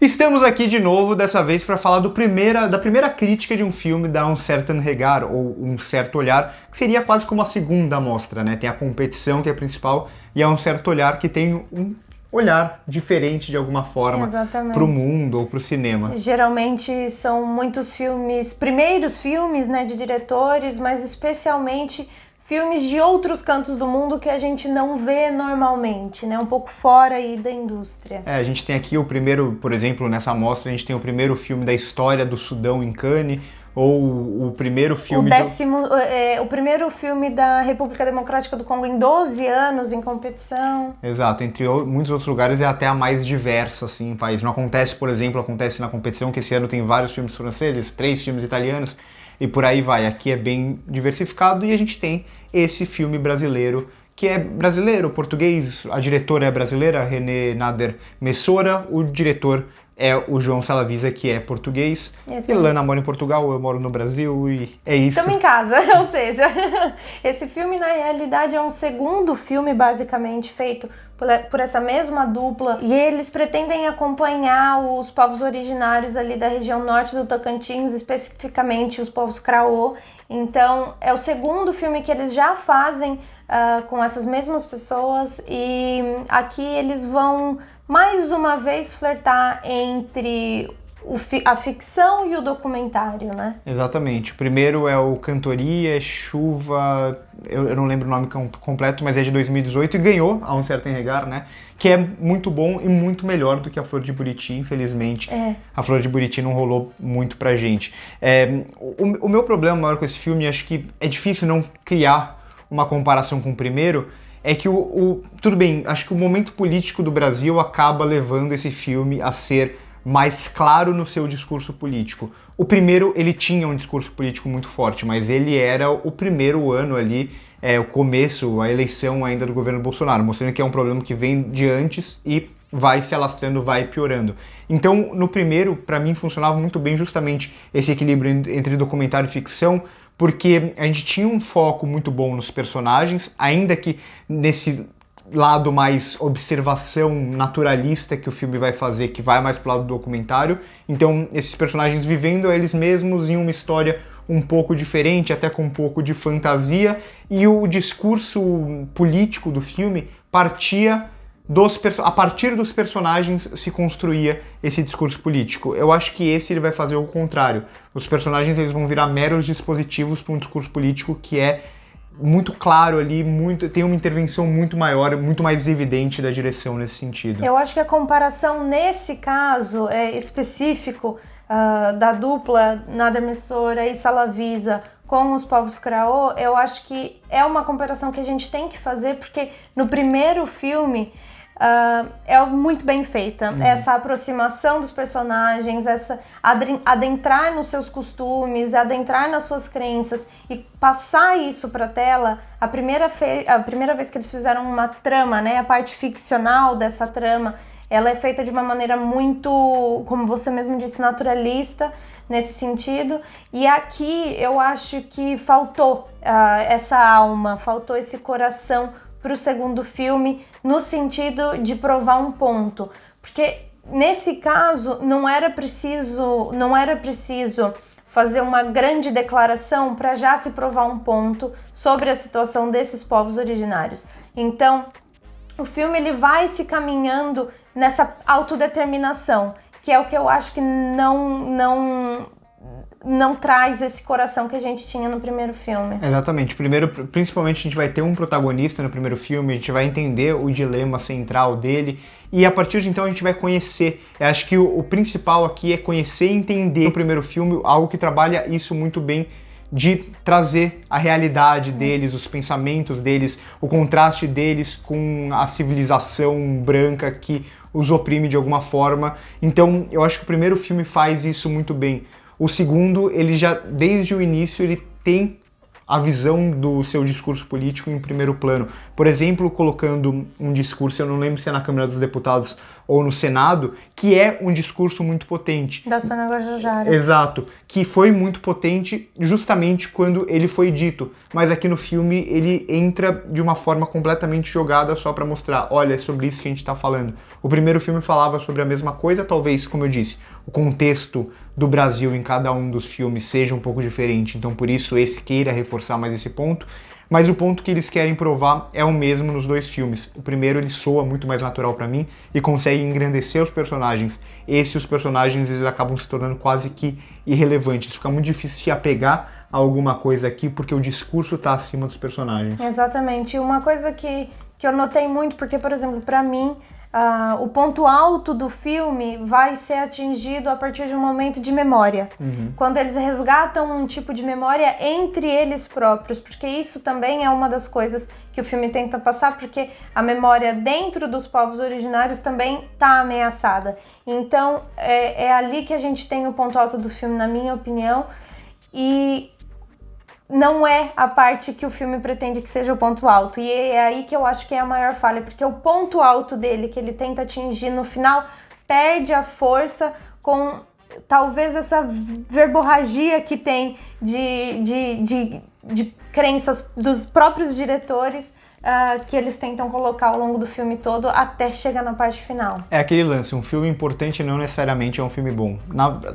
Estamos aqui de novo, dessa vez para falar da primeira crítica de um filme da Um Certain Regard, ou Um Certo Olhar, que seria quase como a segunda mostra, né? Tem a competição, que é a principal, e há Um Certo Olhar, que tem um olhar diferente de alguma forma para o mundo ou para o cinema. Geralmente são muitos filmes, primeiros filmes, né, de diretores, mas especialmente filmes de outros cantos do mundo que a gente não vê normalmente, né? Um pouco fora aí da indústria. A gente tem aqui o primeiro, por exemplo, nessa amostra, a gente tem o primeiro filme da história do Sudão em Cannes, ou o primeiro filme... O primeiro filme da República Democrática do Congo em 12 anos em competição. Exato, entre muitos outros lugares é até a mais diversa, assim, em país. Não acontece, por exemplo, acontece na competição, que esse ano tem vários filmes franceses, 3 filmes italianos, e por aí vai. Aqui é bem diversificado e a gente tem esse filme brasileiro, que é brasileiro, português, a diretora é brasileira, René Nader Messora, o diretor é o João Salavisa, que é português. Exato. Ilana mora em Portugal, eu moro no Brasil e é isso. Estamos em casa, ou seja, esse filme na realidade é um segundo filme basicamente feito por essa mesma dupla, e eles pretendem acompanhar os povos originários ali da região norte do Tocantins, especificamente os povos Craô. Então é o segundo filme que eles já fazem com essas mesmas pessoas, e aqui eles vão mais uma vez flertar entre a ficção e o documentário, né? Exatamente. O primeiro é o Cantoria, Chuva, eu não lembro o nome completo, mas é de 2018 e ganhou a Um Certo Regard, né? Que é muito bom e muito melhor do que a Flor de Buriti, infelizmente. A Flor de Buriti não rolou muito pra gente. O meu problema maior com esse filme, acho que é difícil não criar uma comparação com o primeiro, é que tudo bem, acho que o momento político do Brasil acaba levando esse filme a ser mais claro no seu discurso político. O primeiro, ele tinha um discurso político muito forte, mas ele era o primeiro ano ali, o começo, a eleição ainda do governo Bolsonaro, mostrando que é um problema que vem de antes e vai se alastrando, vai piorando. Então, no primeiro, para mim, funcionava muito bem justamente esse equilíbrio entre documentário e ficção, porque a gente tinha um foco muito bom nos personagens, ainda que nesse lado mais observação naturalista que o filme vai fazer, que vai mais pro lado do documentário. Então, esses personagens vivendo eles mesmos em uma história um pouco diferente, até com um pouco de fantasia, e o discurso político do filme partia a partir dos personagens se construía esse discurso político. Eu acho que esse ele vai fazer o contrário. Os personagens eles vão virar meros dispositivos para um discurso político que é muito claro ali, tem uma intervenção muito maior, muito mais evidente da direção nesse sentido. Eu acho que a comparação nesse caso específico da dupla Nader Messora e Salavisa com os povos Craô, eu acho que é uma comparação que a gente tem que fazer, porque no primeiro filme é muito bem feita, essa aproximação dos personagens, essa adentrar nos seus costumes, adentrar nas suas crenças e passar isso para a tela. A primeira vez que eles fizeram uma trama, né, a parte ficcional dessa trama, ela é feita de uma maneira muito, como você mesmo disse, naturalista nesse sentido, e aqui eu acho que faltou essa alma, faltou esse coração para o segundo filme, no sentido de provar um ponto, porque nesse caso não era preciso fazer uma grande declaração para já se provar um ponto sobre a situação desses povos originários. Então, o filme ele vai se caminhando nessa autodeterminação, que é o que eu acho que não traz esse coração que a gente tinha no primeiro filme. Exatamente. Primeiro, principalmente, a gente vai ter um protagonista no primeiro filme, a gente vai entender o dilema central dele, e a partir de então a gente vai conhecer. Eu acho que o principal aqui é conhecer e entender o primeiro filme, algo que trabalha isso muito bem, de trazer a realidade deles, os pensamentos deles, o contraste deles com a civilização branca que os oprime de alguma forma. Então, eu acho que o primeiro filme faz isso muito bem. O segundo, ele já, desde o início, ele tem a visão do seu discurso político em primeiro plano. Por exemplo, colocando um discurso, eu não lembro se é na Câmara dos Deputados ou no Senado, que é um discurso muito potente. Da Sônia Guajajara. Exato, que foi muito potente justamente quando ele foi dito, mas aqui no filme ele entra de uma forma completamente jogada só para mostrar, olha, é sobre isso que a gente está falando. O primeiro filme falava sobre a mesma coisa, talvez, como eu disse, o contexto do Brasil em cada um dos filmes seja um pouco diferente, então por isso esse queira reforçar mais esse ponto, mas o ponto que eles querem provar é o mesmo nos dois filmes. O primeiro ele soa muito mais natural pra mim e consegue engrandecer os personagens. Os personagens eles acabam se tornando quase que irrelevantes. Fica muito difícil se apegar a alguma coisa aqui porque o discurso tá acima dos personagens. Exatamente. Uma coisa que eu notei muito, porque, por exemplo, pra mim, o ponto alto do filme vai ser atingido a partir de um momento de memória. Quando eles resgatam um tipo de memória entre eles próprios, porque isso também é uma das coisas que o filme tenta passar, porque a memória dentro dos povos originários também está ameaçada. Então, é ali que a gente tem o ponto alto do filme, na minha opinião, e não é a parte que o filme pretende que seja o ponto alto. E é aí que eu acho que é a maior falha, porque o ponto alto dele, que ele tenta atingir no final, perde a força com talvez essa verborragia que tem de crenças dos próprios diretores, que eles tentam colocar ao longo do filme todo até chegar na parte final. É aquele lance, um filme importante não necessariamente é um filme bom.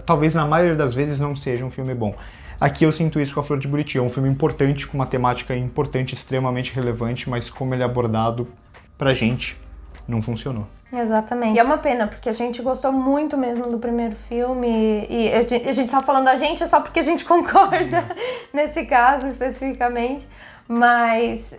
Talvez na maioria das vezes não seja um filme bom. Aqui eu sinto isso com A Flor de Buriti, é um filme importante, com uma temática importante, extremamente relevante, mas como ele é abordado pra gente, não funcionou. Exatamente. E é uma pena, porque a gente gostou muito mesmo do primeiro filme, e a gente tá falando a gente só porque a gente concorda nesse caso especificamente, mas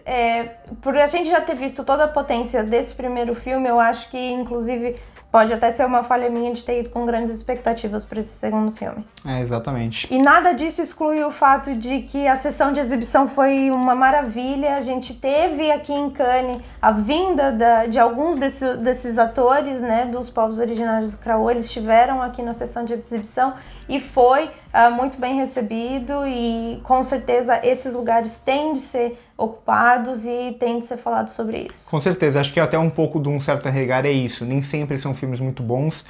por a gente já ter visto toda a potência desse primeiro filme, eu acho que inclusive pode até ser uma falha minha de ter ido com grandes expectativas para esse segundo filme. Exatamente. E nada disso exclui o fato de que a sessão de exibição foi uma maravilha. A gente teve aqui em Cannes a vinda de alguns desses atores, né, dos povos originários do Craô. Eles estiveram aqui na sessão de exibição e foi muito bem recebido, e com certeza esses lugares têm de ser ocupados e tem de ser falado sobre isso. Com certeza, acho que até um pouco de um certo arregar é isso, nem sempre são filmes muito bons,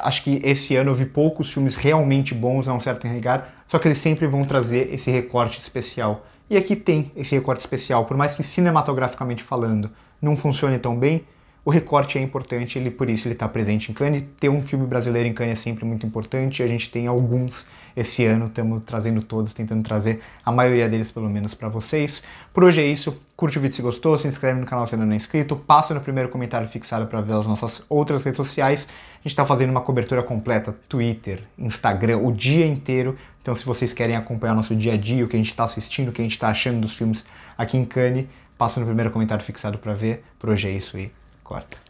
acho que esse ano eu vi poucos filmes realmente bons a um certo arregar, só que eles sempre vão trazer esse recorte especial. E aqui tem esse recorte especial, por mais que cinematograficamente falando não funcione tão bem, o recorte é importante, por isso ele está presente em Cannes. Ter um filme brasileiro em Cannes é sempre muito importante, a gente tem alguns esse ano, estamos trazendo todos, tentando trazer a maioria deles pelo menos para vocês. Por hoje é isso, curte o vídeo se gostou, se inscreve no canal se ainda não é inscrito, passa no primeiro comentário fixado para ver as nossas outras redes sociais. A gente está fazendo uma cobertura completa, Twitter, Instagram, o dia inteiro, então se vocês querem acompanhar nosso dia a dia, o que a gente está assistindo, o que a gente está achando dos filmes aqui em Cannes, passa no primeiro comentário fixado para ver. Por hoje é isso e corta.